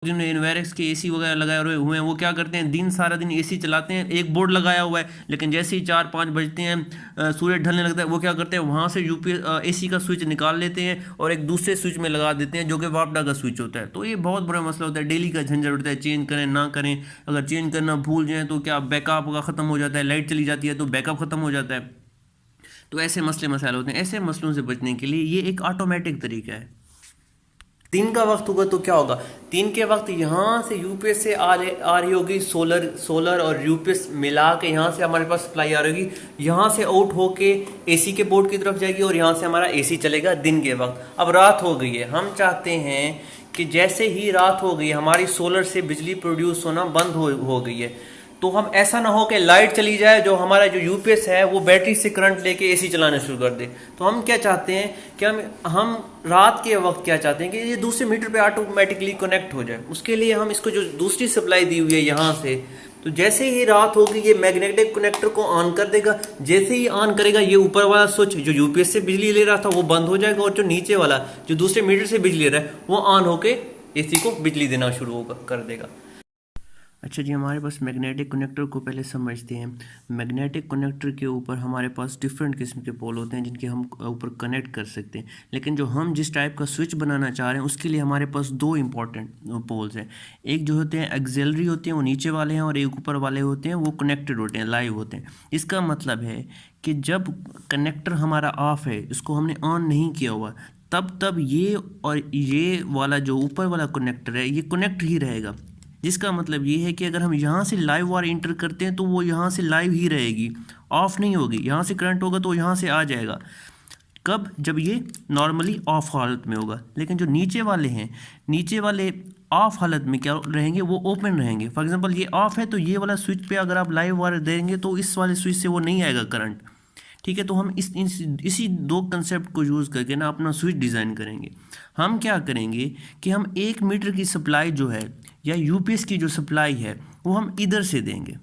जिन्होंने इन्वेरेक्स के एसी वगैरह लगाए हुए हैं वो क्या करते हैं, दिन सारा दिन एसी चलाते हैं, एक बोर्ड लगाया हुआ है, लेकिन जैसे ही 4-5 बजते हैं, सूरज ढलने लगता है, वो क्या करते हैं, वहाँ से यूपीएस एसी का स्विच निकाल लेते हैं और एक दूसरे स्विच में लगा देते हैं जो कि वापडा का स्विच होता है। तो ये बहुत बड़ा मसला होता है, डेली का झंझट उठता है, चेंज करें ना करें, अगर चेंज करना भूल जाएँ तो क्या बैकअप का ख़त्म हो जाता है, लाइट चली जाती है तो बैकअप ख़त्म हो जाता है। तो ऐसे मसले मसाले होते हैं। ऐसे मसलों से बचने के लिए ये एक ऑटोमेटिक तरीका है। 3 का वक्त होगा तो क्या होगा, 3 के वक्त यहाँ से यूपीएस से आ रही होगी, सोलर और यूपीएस मिला के यहाँ से हमारे पास सप्लाई आ रही होगी, यहाँ से आउट होके एसी के बोर्ड की तरफ जाएगी और यहाँ से हमारा एसी चलेगा दिन के वक्त। अब रात हो गई है, हम चाहते हैं कि जैसे ही रात हो गई हमारी सोलर से बिजली प्रोड्यूस होना बंद हो गई है, तो हम ऐसा ना हो कि लाइट चली जाए, जो हमारा जो यूपीएस है वो बैटरी से करंट लेके एसी चलाना शुरू कर दे। तो हम क्या चाहते हैं कि हम रात के वक्त क्या चाहते हैं कि ये दूसरे मीटर पे ऑटोमेटिकली कनेक्ट हो जाए। उसके लिए हम इसको जो दूसरी सप्लाई दी हुई है यहाँ से, तो जैसे ही रात होगी ये मैग्नेटिक कनेक्टर को ऑन कर देगा, जैसे ही ऑन करेगा ये ऊपर वाला स्विच जो यूपीएस से बिजली ले रहा था वो बंद हो जाएगा, और जो नीचे वाला जो दूसरे मीटर से बिजली ले रहा है वो ऑन होके एसी को बिजली देना शुरू कर देगा। अच्छा जी, हमारे पास मैग्नेटिक कनेक्टर को पहले समझते हैं। मैग्नेटिक कनेक्टर के ऊपर हमारे पास डिफरेंट किस्म के पोल होते हैं जिनके हम ऊपर कनेक्ट कर सकते हैं, लेकिन जो हम जिस टाइप का स्विच बनाना चाह रहे हैं उसके लिए हमारे पास 2 इंपॉर्टेंट पोल्स हैं। एक जो होते हैं एक्सिलरी होते हैं, वो नीचे वाले हैं, और एक ऊपर वाले होते हैं वो कनेक्टेड होते हैं, लाइव होते हैं। इसका मतलब है कि जब कनेक्टर हमारा ऑफ है, इसको हमने ऑन नहीं किया हुआ, तब ये और ये वाला जो ऊपर वाला कनेक्टर है ये कनेक्ट ही रहेगा। जिसका मतलब ये है कि अगर हम यहाँ से लाइव वायर इंटर करते हैं तो वो यहाँ से लाइव ही रहेगी, ऑफ नहीं होगी। यहाँ से करंट होगा तो यहाँ से आ जाएगा, कब, जब ये नॉर्मली ऑफ हालत में होगा। लेकिन जो नीचे वाले हैं, नीचे वाले ऑफ हालत में क्या रहेंगे, वो ओपन रहेंगे। फॉर एग्जांपल ये ऑफ है तो ये वाला स्विच पे अगर आप लाइव वायर देंगे तो इस वाले स्विच से वो नहीं आएगा करंट। ठीक है, तो हम इसी 2 कंसेप्ट को यूज़ करके ना अपना स्विच डिज़ाइन करेंगे। हम क्या करेंगे कि हम 1 मीटर की सप्लाई जो है या यूपीएस की जो सप्लाई है वो हम इधर से देंगे,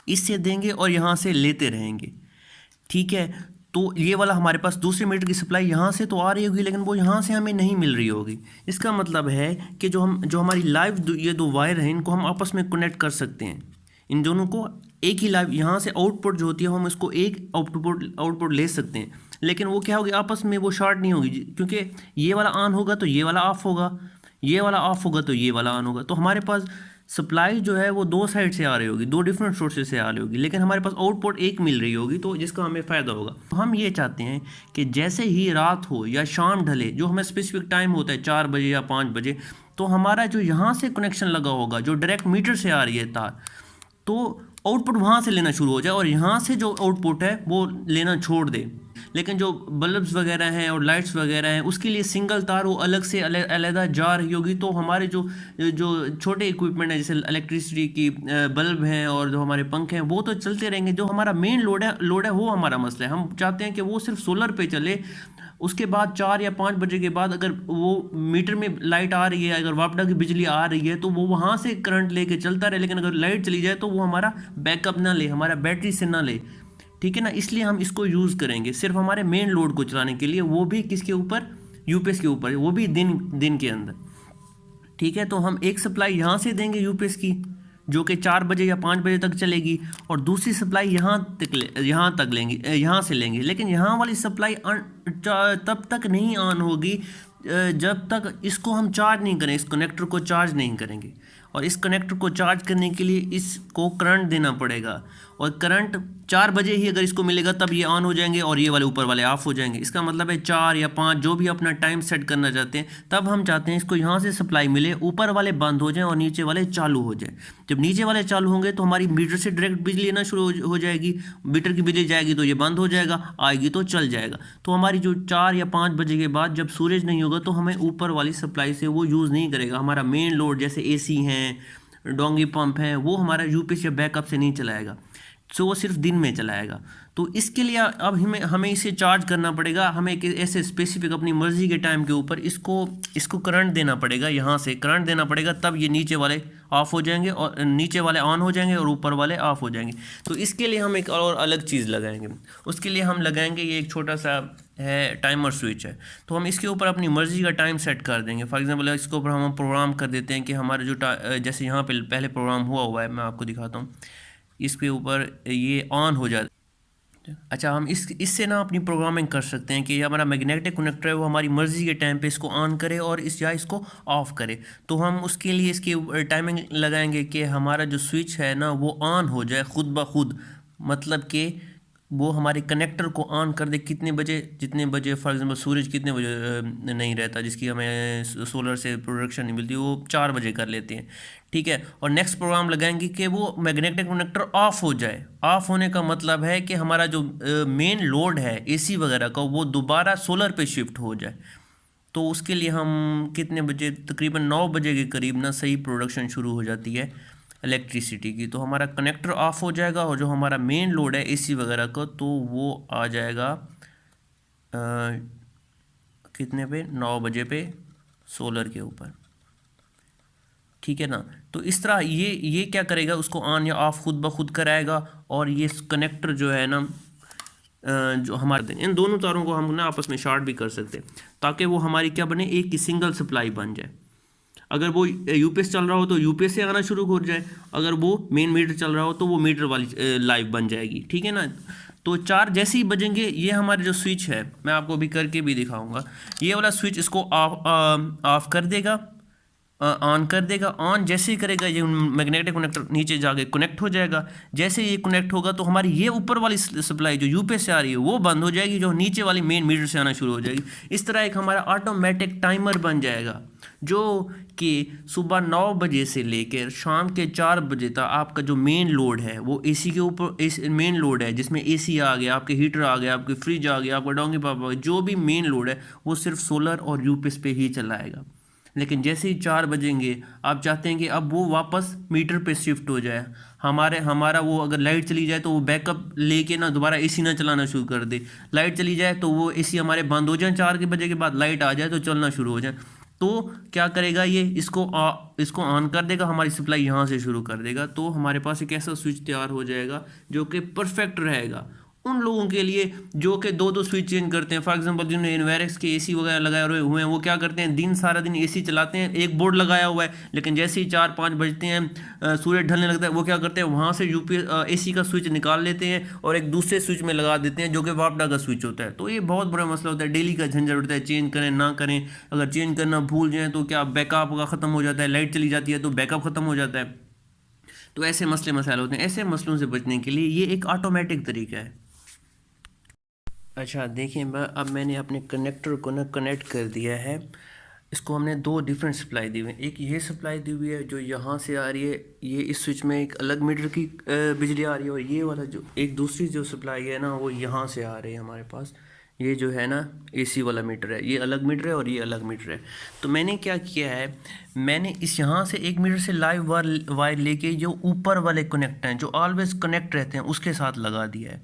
इससे देंगे और यहाँ से लेते रहेंगे। ठीक है, तो ये वाला हमारे पास दूसरे मीटर की सप्लाई यहाँ से तो आ रही होगी, लेकिन वो यहाँ से हमें नहीं मिल रही होगी। इसका मतलब है कि जो हमारी लाइव ये 2 वायर हैं इनको हम आपस में कनेक्ट कर सकते हैं। इन दोनों को एक ही लाइव, यहाँ से आउटपुट जो होती है हम इसको एक आउटपुट ले सकते हैं, लेकिन वो क्या होगी, आपस में वो शॉर्ट नहीं होगी, क्योंकि ये वाला ऑन होगा तो ये वाला ऑफ होगा, ये वाला ऑफ होगा तो ये वाला ऑन होगा। तो हमारे पास सप्लाई जो है वो 2 साइड से आ रही होगी, 2 डिफरेंट सोर्सेज से आ रही होगी, लेकिन हमारे पास आउटपुट एक मिल रही होगी, तो जिसका हमें फ़ायदा होगा। तो हम ये चाहते हैं कि जैसे ही रात हो या शाम ढले, जो हमें स्पेसिफिक टाइम होता है 4 बजे या 5 बजे, तो हमारा जो यहाँ से कनेक्शन लगा होगा, जो डायरेक्ट मीटर से आ रही है तार, तो आउटपुट वहाँ से लेना शुरू हो जाए और यहाँ से जो आउटपुट है वो लेना छोड़ दे। लेकिन जो बल्ब्स वगैरह हैं और लाइट्स वगैरह हैं उसके लिए सिंगल तार वो अलग से अलहदा जा रही होगी। तो हमारे जो जो छोटे इक्विपमेंट हैं जैसे इलेक्ट्रिसिटी की बल्ब हैं और जो हमारे पंखे हैं वो तो चलते रहेंगे। जो हमारा मेन लोड है वो हमारा मसला है। हम चाहते हैं कि वो सिर्फ सोलर पे चले। उसके बाद 4 या 5 बजे के बाद अगर वो मीटर में लाइट आ रही है, अगर वापडा की बिजली आ रही है, तो वो वहाँ से करंट लेके चलता रहे। लेकिन अगर लाइट चली जाए तो वो हमारा बैकअप ना ले, हमारा बैटरी से ना ले। ठीक है ना, इसलिए हम इसको यूज़ करेंगे सिर्फ हमारे मेन लोड को चलाने के लिए, वो भी किसके ऊपर, यूपीएस के ऊपर, वो भी दिन के अंदर। ठीक है, तो हम एक सप्लाई यहाँ से देंगे यूपीएस की जो कि 4 बजे या 5 बजे तक चलेगी, और दूसरी सप्लाई यहाँ तक लेंगे, यहाँ से लेंगे। लेकिन यहाँ वाली सप्लाई तब तक नहीं ऑन होगी जब तक इसको हम चार्ज नहीं करें, इस कनेक्टर को चार्ज नहीं करेंगे। और इस कनेक्टर को चार्ज करने के लिए इसको करंट देना पड़ेगा, और करंट 4 बजे ही अगर इसको मिलेगा तब ये ऑन हो जाएंगे और ये वाले ऊपर वाले ऑफ हो जाएंगे। इसका मतलब है 4 या 5 जो भी अपना टाइम सेट करना चाहते हैं, तब हम चाहते हैं इसको यहाँ से सप्लाई मिले, ऊपर वाले बंद हो जाएं और नीचे वाले चालू हो जाएं। जब नीचे वाले चालू होंगे तो हमारी मीटर से डायरेक्ट बिजली लेना शुरू हो जाएगी। मीटर की बिजली जाएगी तो ये बंद हो जाएगा, आएगी तो चल जाएगा। तो हमारी जो 4 या 5 बजे के बाद जब सूरज नहीं होगा तो हमें ऊपर वाली सप्लाई से वो यूज़ नहीं करेगा। हमारा मेन लोड जैसे एसी हैं, डोंगी पंप हैं, वो हमारा यूपीएस या बैकअप से नहीं चलाएगा। सो वो सिर्फ दिन में चलाएगा। तो इसके लिए अब हमें इसे चार्ज करना पड़ेगा, हमें एक ऐसे स्पेसिफिक अपनी मर्जी के टाइम के ऊपर इसको करंट देना पड़ेगा, यहाँ से करंट देना पड़ेगा, तब ये नीचे वाले ऑफ हो जाएंगे और नीचे वाले ऑन हो जाएंगे और ऊपर वाले ऑफ हो जाएंगे। तो इसके लिए हम एक और अलग चीज़ लगाएंगे, उसके लिए हम लगाएंगे ये एक छोटा सा है टाइमर स्विच है। तो हम इसके ऊपर अपनी मर्ज़ी का टाइम सेट कर देंगे। फॉर एग्जांपल इसके ऊपर हम प्रोग्राम कर देते हैं कि हमारा जो जैसे यहाँ पे पहले प्रोग्राम हुआ है, मैं आपको दिखाता हूँ, इसके ऊपर ये ऑन हो जाता है। अच्छा, हम इससे ना अपनी प्रोग्रामिंग कर सकते हैं कि हमारा मैग्नेटिक कनेक्टर है वो हमारी मर्ज़ी के टाइम पे इसको ऑन करे और इसको ऑफ़ करे। तो हम उसके लिए इसकी टाइमिंग लगाएंगे कि हमारा जो स्विच है ना वो ऑन हो जाए खुद ब खुद, मतलब कि वो हमारे कनेक्टर को ऑन कर दे कितने बजे, जितने बजे फॉर एग्जांपल सूरज कितने बजे नहीं रहता, जिसकी हमें सोलर से प्रोडक्शन नहीं मिलती, वो 4 बजे कर लेते हैं, ठीक है। और नेक्स्ट प्रोग्राम लगाएंगे कि वो मैग्नेटिक कनेक्टर ऑफ हो जाए। ऑफ होने का मतलब है कि हमारा जो मेन लोड है एसी वगैरह का वो दोबारा सोलर पे शिफ्ट हो जाए। तो उसके लिए हम कितने बजे, तकरीबन 9 बजे के करीब ना सही प्रोडक्शन शुरू हो जाती है इलेक्ट्रिसिटी की। तो हमारा कनेक्टर ऑफ हो जाएगा और जो हमारा मेन लोड है एसी वगैरह का तो वो आ जाएगा कितने पे, 9 बजे पे सोलर के ऊपर, ठीक है ना। तो इस तरह ये क्या करेगा, उसको ऑन या ऑफ खुद ब खुद कराएगा। और ये कनेक्टर जो है ना जो हमारे इन दोनों तारों को हम ना आपस में शॉर्ट भी कर सकते हैं ताकि वो हमारी क्या बने, एक ही सिंगल सप्लाई बन जाए। अगर वो यूपीएस चल रहा हो तो यूपीएस से आना शुरू हो जाए, अगर वो मेन मीटर चल रहा हो तो वो मीटर वाली लाइव बन जाएगी, ठीक है ना। तो 4 जैसे ही बजेंगे ये हमारे जो स्विच है, मैं आपको अभी करके भी दिखाऊंगा, ये वाला स्विच इसको ऑफ कर देगा, ऑन कर देगा। ऑन जैसे ही करेगा ये मैग्नेटिक कनेक्टर नीचे जाके कनेक्ट हो जाएगा। जैसे ये कनेक्ट होगा तो हमारी ये ऊपर वाली सप्लाई जो यूपीएस से आ रही है वो बंद हो जाएगी, जो नीचे वाली मेन मीटर से आना शुरू हो जाएगी। इस तरह एक हमारा ऑटोमेटिक टाइमर बन जाएगा जो कि सुबह 9 बजे से लेकर शाम के 4 बजे तक आपका जो मेन लोड है वो एसी के ऊपर मेन लोड है, जिसमें एसी आ गया, आपके हीटर आ गया, आपके फ्रिज आ गया, आपका डोंगी पापा, जो भी मेन लोड है वो सिर्फ सोलर और यूपीएस पे ही चलाएगा। लेकिन जैसे ही 4 बजेंगे आप चाहते हैं कि अब वो वापस मीटर पे शिफ्ट हो जाए, हमारा वो अगर लाइट चली जाए तो वो बैकअप लेके ना दोबारा एसी ना चलाना शुरू कर दे। लाइट चली जाए तो वो एसी हमारे बंद हो जाए, 4 बजे के बाद लाइट आ जाए तो चलना शुरू हो जाए। तो क्या करेगा ये, इसको ऑन कर देगा, हमारी सप्लाई यहाँ से शुरू कर देगा। तो हमारे पास एक ऐसा स्विच तैयार हो जाएगा जो कि परफेक्ट रहेगा उन लोगों के लिए जो कि 2-2 स्विच चेंज करते हैं। फॉर एग्जांपल जिन्होंने इन्वेरेक्स के एसी वगैरह लगाए हुए हैं वो क्या करते हैं, सारा दिन एसी चलाते हैं, एक बोर्ड लगाया हुआ है, लेकिन जैसे ही 4-5 बजते हैं सूरज ढलने लगता है, वो क्या करते हैं वहाँ से एसी का स्विच निकाल लेते हैं और एक दूसरे स्विच में लगा देते हैं जो कि वापडा का स्विच होता है। तो ये बहुत बड़ा मसला होता है, डेली का झंझट होता है, चेंज करें ना करें। अगर चेंज करना भूल जाएँ तो क्या बैकअप का ख़त्म हो जाता है, लाइट चली जाती है तो बैकअप ख़त्म हो जाता है। तो ऐसे मसाइल होते हैं। ऐसे मसलों से बचने के लिए ये एक ऑटोमेटिक तरीका है। अच्छा देखिए, अब मैंने अपने कनेक्टर को ना कनेक्ट कर दिया है। इसको हमने 2 डिफरेंट सप्लाई दी हुई है। एक ये सप्लाई दी हुई है जो यहाँ से आ रही है, ये इस स्विच में एक अलग मीटर की बिजली आ रही है, और ये वाला जो एक दूसरी जो सप्लाई है ना वो यहाँ से आ रही है हमारे पास। ये जो है ना एसी वाला मीटर है, ये अलग मीटर है और ये अलग मीटर है। तो मैंने क्या किया है, मैंने इस यहाँ से एक मीटर से लाइव वायर लेके जो ऊपर वाले कनेक्ट हैं जो ऑलवेज कनेक्ट रहते हैं उसके साथ लगा दिया है,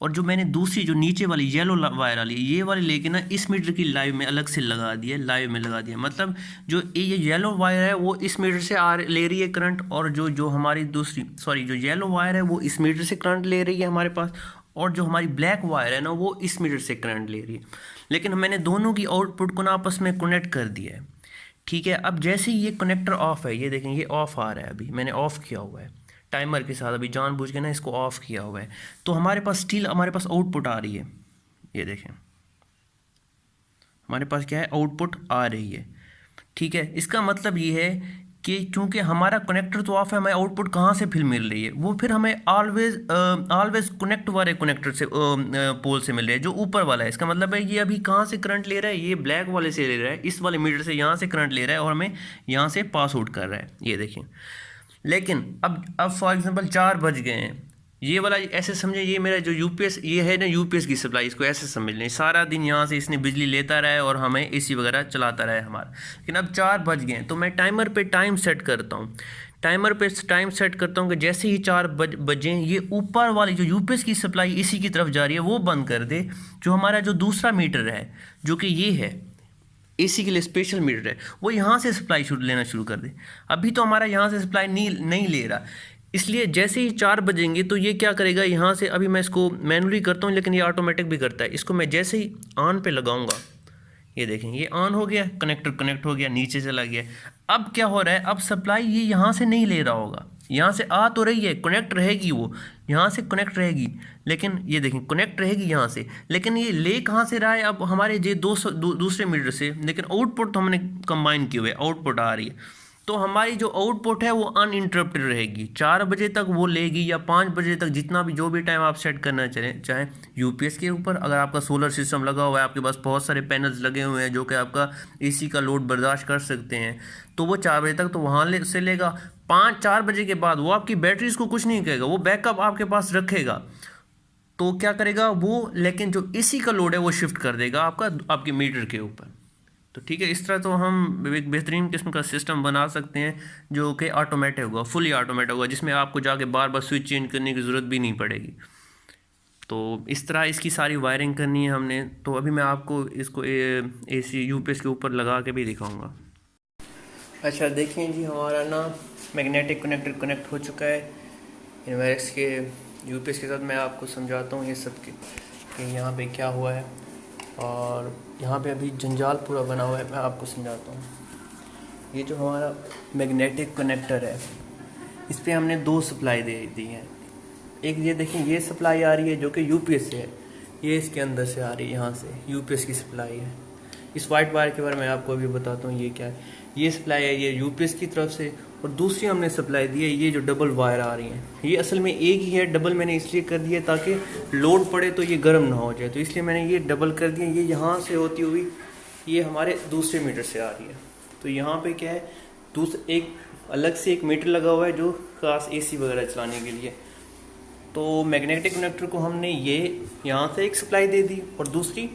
और जो मैंने दूसरी जो नीचे वाली येलो वायर वाली ये वाली लेके ना इस मीटर की लाइव में अलग से लगा दिया, लाइव में लगा दिया। मतलब जो ये येलो वायर है वो इस मीटर से ले रही है करंट, और जो हमारी जो येलो वायर है वो इस मीटर से करंट ले रही है हमारे पास, और जो हमारी ब्लैक वायर है ना वो इस मीटर से करंट ले रही है। लेकिन मैंने दोनों की आउटपुट को ना आपस में कनेक्ट कर दिया है, ठीक है। अब जैसे ही ये कनेक्टर ऑफ है, ये देखें ये ऑफ आ रहा है, अभी मैंने ऑफ़ किया हुआ है टाइमर के साथ, अभी जानबूझ के ना इसको ऑफ़ किया हुआ है। तो हमारे पास हमारे पास आउटपुट आ रही है, ये देखें हमारे पास क्या है, आउटपुट आ रही है, ठीक है। इसका मतलब ये है कि चूंकि हमारा कनेक्टर तो ऑफ है, हमें आउटपुट कहाँ से फिर मिल रही है, वो फिर हमें ऑलवेज कनेक्ट वाले कनेक्टर से पोल से मिल रही है जो ऊपर वाला है। इसका मतलब है ये अभी कहाँ से करंट ले रहा है, ये ब्लैक वाले से ले रहा है, इस वाले मीटर से यहाँ से करंट ले रहा है और हमें यहाँ से पास आउट कर रहा है, ये देखिए। लेकिन अब फॉर एग्जांपल 4 बज गए हैं, ये वाला ऐसे समझे, ये मेरा जो यूपीएस ये है ना यूपीएस की सप्लाई, इसको ऐसे समझ लें सारा दिन यहाँ से इसने बिजली लेता रहा है और हमें एसी वगैरह चलाता रहा है हमारा। लेकिन अब 4 बज गए हैं तो मैं टाइमर पे टाइम सेट करता हूँ, टाइमर पे टाइम सेट करता हूँ कि जैसे ही 4 बजे ये ऊपर वाली जो यूपीएस की सप्लाई इसी की तरफ जा रही है वो बंद कर दे। जो हमारा जो दूसरा मीटर है जो कि ये है एसी के लिए स्पेशल मीटर है, वो यहाँ से सप्लाई लेना शुरू कर दे। अभी तो हमारा यहाँ से सप्लाई नहीं ले रहा, इसलिए जैसे ही 4 बजेंगे तो ये क्या करेगा यहाँ से। अभी मैं इसको मैनुअली करता हूँ लेकिन ये ऑटोमेटिक भी करता है। इसको मैं जैसे ही ऑन पे लगाऊंगा, ये देखें ये ऑन हो गया, कनेक्टर कनेक्ट हो गया, नीचे चला गया। अब क्या हो रहा है, अब सप्लाई ये यहाँ से नहीं ले रहा होगा, यहाँ से आ तो रही है, कनेक्ट रहेगी, वो यहाँ से कनेक्ट रहेगी, लेकिन ये देखें कनेक्ट रहेगी यहाँ से, लेकिन ये ले कहाँ से रहा है अब हमारे ये दूसरे मीटर से। लेकिन आउटपुट तो हमने कंबाइन किए हुए, आउटपुट आ रही है, तो हमारी जो आउटपुट है वो अनइंटरप्टेड रहेगी। 4 बजे तक वो लेगी या 5 बजे तक, जितना भी जो भी टाइम आप सेट करना चाहें यूपीएस के ऊपर। अगर आपका सोलर सिस्टम लगा हुआ है, आपके पास बहुत सारे पैनल्स लगे हुए हैं जो कि आपका एसी का लोड बर्दाश्त कर सकते हैं, तो वो 4 बजे तक तो वहाँ से लेगा। 4 बजे के बाद वो आपकी बैटरीज को कुछ नहीं कहेगा, वो बैकअप आपके पास रखेगा। तो क्या करेगा वो, लेकिन जो एसी का लोड है वो शिफ्ट कर देगा आपके मीटर के ऊपर। तो ठीक है, इस तरह तो हम एक बेहतरीन किस्म का सिस्टम बना सकते हैं जो कि ऑटोमेटिक होगा, फुली ऑटोमेटिक होगा, जिसमें आपको जाके बार बार स्विच चेंज करने की ज़रूरत भी नहीं पड़ेगी। तो इस तरह इसकी सारी वायरिंग करनी है हमने। तो अभी मैं आपको इसको एसी यूपीएस के ऊपर लगा के भी दिखाऊंगा। अच्छा देखिए जी, हमारा ना मैग्नेटिक कनेक्टर कनेक्ट हो चुका है इन्वर्स के यूपीएस के साथ। मैं आपको समझाता हूँ ये सब कि यहाँ पे क्या हुआ है, और यहाँ पे अभी जंजाल पूरा बना हुआ है। मैं आपको समझाता हूँ। ये जो हमारा मैग्नेटिक कनेक्टर है, इस पर हमने 2 सप्लाई दे दी है। एक ये देखें, ये सप्लाई आ रही है जो कि यूपीएस से है, ये इसके अंदर से आ रही है, यहाँ से यूपीएस की सप्लाई है। इस वाइट वायर के बारे में आपको अभी बताता हूँ ये क्या है। ये सप्लाई है ये यूपीएस की तरफ से, और दूसरी हमने सप्लाई दी है ये जो डबल वायर आ रही है। ये असल में एक ही है, डबल मैंने इसलिए कर दिया ताकि लोड पड़े तो ये गर्म ना हो जाए, तो इसलिए मैंने ये डबल कर दिया। ये यहाँ से होती हुई ये हमारे दूसरे मीटर से आ रही है। तो यहाँ पे क्या है, एक अलग से एक मीटर लगा हुआ है जो खास एसी वगैरह चलाने के लिए। तो मैग्नेटिक कनेक्टर को हमने ये यहाँ से एक सप्लाई दे दी, और दूसरी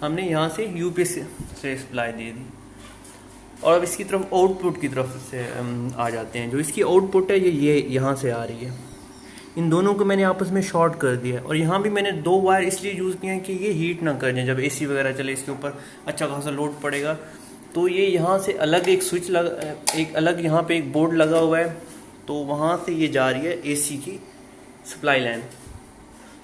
हमने यहाँ से यूपीएस से सप्लाई दे दी। और अब इसकी तरफ आउटपुट की तरफ से आ जाते हैं। जो इसकी आउटपुट है ये यहाँ से आ रही है। इन दोनों को मैंने आपस में शॉर्ट कर दिया, और यहाँ भी मैंने 2 वायर इसलिए यूज़ किए हैं कि ये हीट ना कर जाए। जब एसी वगैरह चले इसके ऊपर अच्छा खासा लोड पड़ेगा, तो ये यहाँ से अलग एक स्विच एक अलग यहाँ पे एक बोर्ड लगा हुआ है, तो वहाँ से ये जा रही है एसी की सप्लाई लाइन।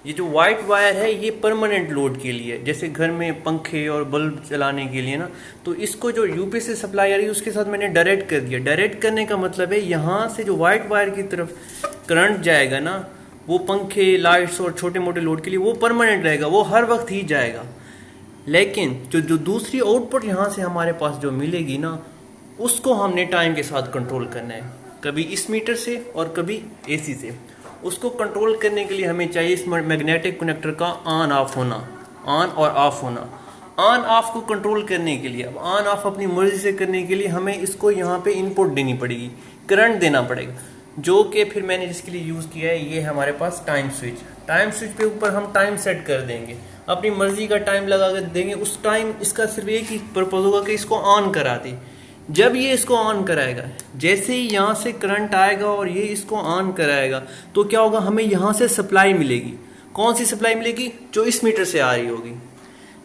ये जो वाइट वायर है ये परमानेंट लोड के लिए, जैसे घर में पंखे और बल्ब चलाने के लिए ना, तो इसको जो यूपीएस से सप्लाई आ रही है उसके साथ मैंने डायरेक्ट कर दिया। डायरेक्ट करने का मतलब है यहाँ से जो वाइट वायर की तरफ करंट जाएगा ना, वो पंखे, लाइट्स और छोटे मोटे लोड के लिए वो परमानेंट रहेगा, वो हर वक्त ही जाएगा। लेकिन जो दूसरी आउटपुट यहाँ से हमारे पास जो मिलेगी ना, उसको हमने टाइम के साथ कंट्रोल करना है, कभी इस मीटर से और कभी एसी से। उसको कंट्रोल करने के लिए हमें चाहिए इस मैग्नेटिक कनेक्टर का ऑन ऑफ होना, ऑन और ऑफ होना। ऑन ऑफ को कंट्रोल करने के लिए, अब ऑन ऑफ अपनी मर्जी से करने के लिए हमें इसको यहाँ पे इनपुट देनी पड़ेगी, करंट देना पड़ेगा, जो कि फिर मैंने जिसके लिए यूज़ किया है ये हमारे पास टाइम स्विच। टाइम स्विच पे ऊपर हम टाइम सेट कर देंगे, अपनी मर्जी का टाइम लगा कर देंगे। उस टाइम इसका सिर्फ एक ही पर्पज होगा कि इसको ऑन करा दे। जब ये इसको ऑन कराएगा, जैसे ही यहाँ से करंट आएगा और ये इसको ऑन कराएगा, तो क्या होगा, हमें यहाँ से सप्लाई मिलेगी। कौन सी सप्लाई मिलेगी? जो इस मीटर से आ रही होगी।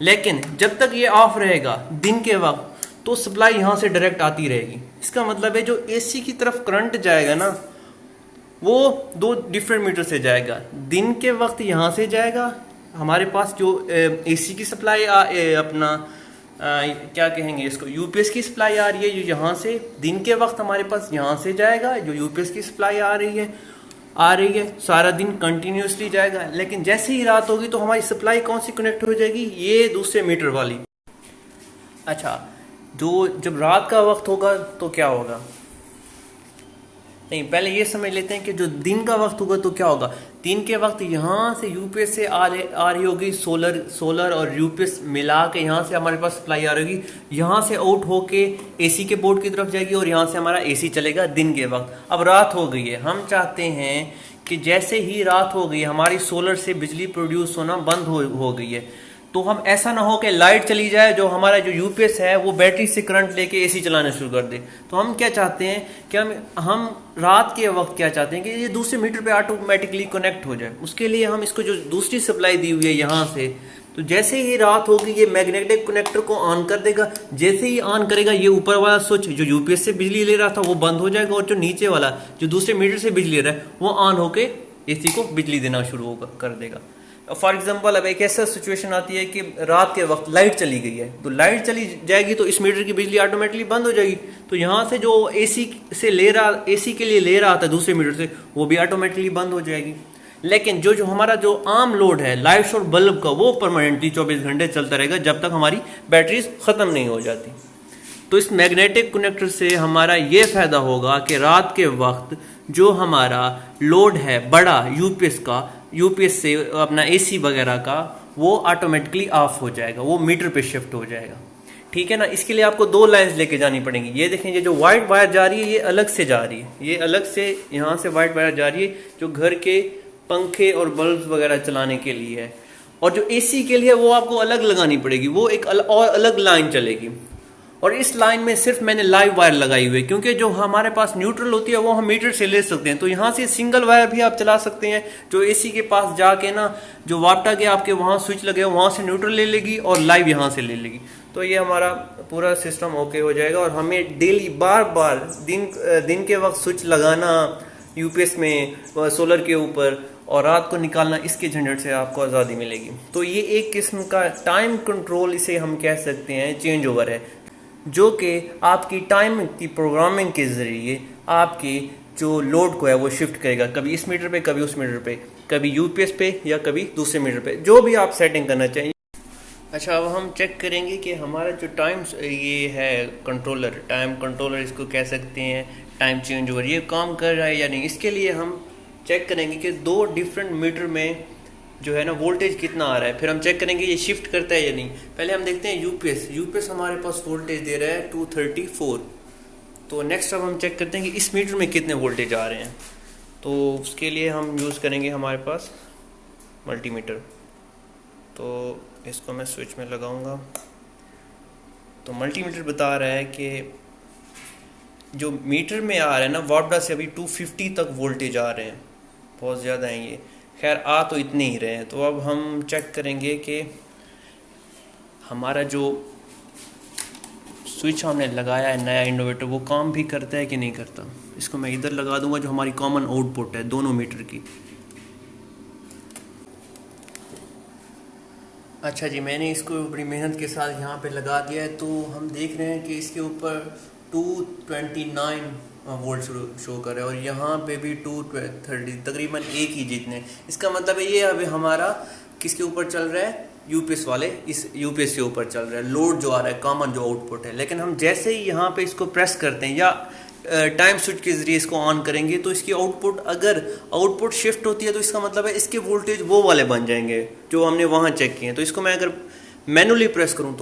लेकिन जब तक ये ऑफ रहेगा दिन के वक्त, तो सप्लाई यहाँ से डायरेक्ट आती रहेगी। इसका मतलब है जो एसी की तरफ करंट जाएगा ना, वो 2 डिफरेंट मीटर से जाएगा। दिन के वक्त यहाँ से जाएगा, हमारे पास जो एसी की सप्लाई क्या कहेंगे इसको, यूपीएस की सप्लाई आ रही है, जो यहाँ से दिन के वक्त हमारे पास यहाँ से जाएगा। जो यूपीएस की सप्लाई आ रही है सारा दिन कंटिन्यूसली जाएगा। लेकिन जैसे ही रात होगी तो हमारी सप्लाई कौन सी कनेक्ट हो जाएगी? ये दूसरे मीटर वाली। अच्छा, जब रात का वक्त होगा तो क्या होगा? नहीं, पहले ये समझ लेते हैं कि जो दिन का वक्त होगा तो क्या होगा। दिन के वक्त यहाँ से यूपीएस से आ रही होगी, सोलर और यूपीएस मिला के यहाँ से हमारे पास सप्लाई आ रही होगी, यहाँ से आउट होके एसी के बोर्ड की तरफ जाएगी, और यहाँ से हमारा एसी चलेगा दिन के वक्त। अब रात हो गई है, हम चाहते हैं कि जैसे ही रात हो गई हमारी सोलर से बिजली प्रोड्यूस होना बंद हो गई है, तो तो हम ऐसा ना हो कि लाइट चली जाए, जो हमारा जो यूपीएस है वो बैटरी से करंट लेके एसी चलाना शुरू कर दे। तो हम क्या चाहते हैं कि हम रात के वक्त क्या चाहते हैं कि ये दूसरे मीटर पे ऑटोमेटिकली कनेक्ट हो जाए। उसके लिए हम इसको जो दूसरी सप्लाई दी हुई है यहाँ से, तो जैसे ही रात होगी ये मैग्नेटिक कनेक्टर को ऑन कर देगा। जैसे ही ऑन करेगा ये ऊपर वाला स्विच जो यूपीएस से बिजली ले रहा था वो बंद हो जाएगा, और जो नीचे वाला जो दूसरे मीटर से बिजली ले रहा है वो ऑन होके एसी को बिजली देना शुरू कर देगा। फॉर एग्जाम्पल अब एक ऐसा सिचुएशन आती है कि रात के वक्त लाइट चली गई है, तो लाइट चली जाएगी तो इस मीटर की बिजली ऑटोमेटिकली बंद हो जाएगी। तो यहाँ से जो एसी के लिए ले रहा था दूसरे मीटर से, वो भी ऑटोमेटिकली बंद हो जाएगी। लेकिन जो हमारा जो आम लोड है लाइट्स और बल्ब का, वो परमानेंटली 24 घंटे चलता रहेगा जब तक हमारी बैटरीज खत्म नहीं हो जाती। तो इस मैग्नेटिक कनेक्टर से हमारा ये फायदा होगा कि रात के वक्त जो हमारा लोड है बड़ा यूपीएस से अपना एसी वगैरह का, वो ऑटोमेटिकली ऑफ हो जाएगा, वो मीटर पे शिफ्ट हो जाएगा। ठीक है ना। इसके लिए आपको 2 लाइंस लेके जानी पड़ेंगी। ये देखें, ये जो व्हाइट वायर जा रही है ये अलग से जा रही है, ये अलग से यहाँ से व्हाइट वायर जा रही है जो घर के पंखे और बल्ब वगैरह चलाने के लिए है। और जो एसी के लिए वो आपको अलग लगानी पड़ेगी, वो एक और अलग लाइन चलेगी। और इस लाइन में सिर्फ मैंने लाइव वायर लगाई हुई है, क्योंकि जो हमारे पास न्यूट्रल होती है वो हम मीटर से ले सकते हैं। तो यहाँ से सिंगल वायर भी आप चला सकते हैं, जो एसी के पास जाके ना जो वापटा के आपके वहाँ स्विच लगे वहाँ से न्यूट्रल ले लेगी और लाइव यहाँ से ले लेगी। तो ये हमारा पूरा सिस्टम ओके हो जाएगा। और हमें डेली बार बार दिन के वक्त स्विच लगाना यूपीएस में सोलर के ऊपर और रात को निकालना, इसके झंझट से आपको आज़ादी मिलेगी। तो ये एक किस्म का टाइम कंट्रोल, इसे हम कह सकते हैं, चेंज ओवर है, जो कि आपकी टाइम की प्रोग्रामिंग के ज़रिए आपकी जो लोड को है वो शिफ्ट करेगा, कभी इस मीटर पे, कभी उस मीटर पे, कभी यूपीएस पे या कभी दूसरे मीटर पे, जो भी आप सेटिंग करना चाहिए। अच्छा, अब हम चेक करेंगे कि हमारा जो ये है कंट्रोलर, टाइम कंट्रोलर इसको कह सकते हैं, टाइम चेंज ओवर, ये काम कर रहा है या नहीं। इसके लिए हम चेक करेंगे कि 2 डिफरेंट मीटर में जो है ना वोल्टेज कितना आ रहा है, फिर हम चेक करेंगे ये शिफ्ट करता है या नहीं। पहले हम देखते हैं यूपीएस हमारे पास वोल्टेज दे रहा है 234। तो नेक्स्ट अब हम चेक करते हैं कि इस मीटर में कितने वोल्टेज आ रहे हैं। तो उसके लिए हम यूज़ करेंगे हमारे पास मल्टीमीटर। तो इसको मैं स्विच में लगाऊंगा। तो मल्टीमीटर बता रहा है कि जो मीटर में आ रहा है ना वापडा से अभी 250 तक वोल्टेज आ रहे हैं, बहुत ज़्यादा हैं ये। खैर आ तो इतने ही रहे हैं। तो अब हम चेक करेंगे कि हमारा जो स्विच हमने लगाया है नया इन्वर्टर, वो काम भी करता है कि नहीं करता। इसको मैं इधर लगा दूंगा जो हमारी कॉमन आउटपुट है दोनों मीटर की। अच्छा जी, मैंने इसको बड़ी मेहनत के साथ यहाँ पे लगा दिया है। तो हम देख रहे हैं कि इसके ऊपर 229 वोल्ट शो कर रहा है और यहाँ पे भी 230, तकरीबन एक ही जितने। इसका मतलब है ये अभी हमारा किसके ऊपर चल रहा है, यूपीएस वाले, इस यूपीएस के ऊपर चल रहा है लोड जो आ रहा है, कॉमन जो आउटपुट है। लेकिन हम जैसे ही यहाँ पे इसको प्रेस करते हैं या टाइम स्विच के जरिए इसको ऑन करेंगे तो इसकी आउटपुट, अगर आउटपुट शिफ्ट होती है तो इसका मतलब है इसके वोल्टेज वो वाले बन जाएंगे जो हमने वहाँ चेक किए हैं। तो इसको मैं अगर मैनुअली प्रेस करूँ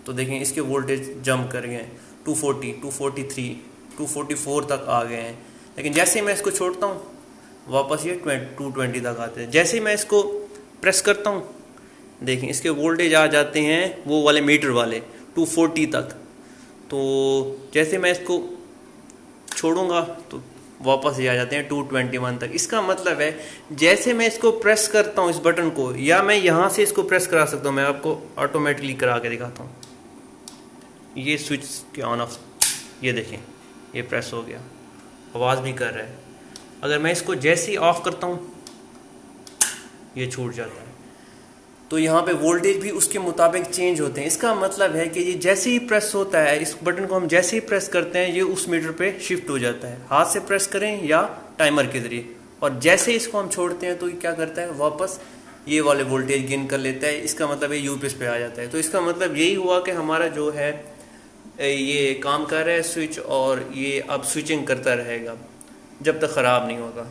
तो देखें इसके वोल्टेज जंप कर गए, 240, 243, 244 तक आ गए हैं। लेकिन जैसे ही मैं इसको छोड़ता हूँ वापस ये 220 तक आते हैं। जैसे ही मैं इसको प्रेस करता हूँ देखें इसके वोल्टेज आ जाते हैं वो वाले मीटर वाले 240 तक। तो जैसे मैं इसको छोड़ूंगा तो वापस ये आ जाते हैं 221 तक। इसका मतलब है जैसे मैं इसको प्रेस करता हूँ इस बटन को, या मैं यहाँ से इसको प्रेस करा सकता हूँ, मैं आपको ऑटोमेटिकली करा के दिखाता हूँ। ये स्विच के ऑन ऑफ, ये देखें ये प्रेस हो गया, आवाज़ भी कर रहा है। अगर मैं इसको जैसे ही ऑफ करता हूँ ये छूट जाता है। तो यहाँ पे वोल्टेज भी उसके मुताबिक चेंज होते हैं। इसका मतलब है कि ये जैसे ही प्रेस होता है, इस बटन को हम जैसे ही प्रेस करते हैं ये उस मीटर पे शिफ्ट हो जाता है, हाथ से प्रेस करें या टाइमर के जरिए। और जैसे इसको हम छोड़ते हैं तो ये क्या करता है, वापस ये वाले वोल्टेज गेन कर लेता है। इसका मतलब ये यूपीएस पे आ जाता है। तो इसका मतलब यही हुआ कि हमारा जो है ये काम कर रहा है स्विच, और ये अब स्विचिंग करता रहेगा जब तक ख़राब नहीं होगा।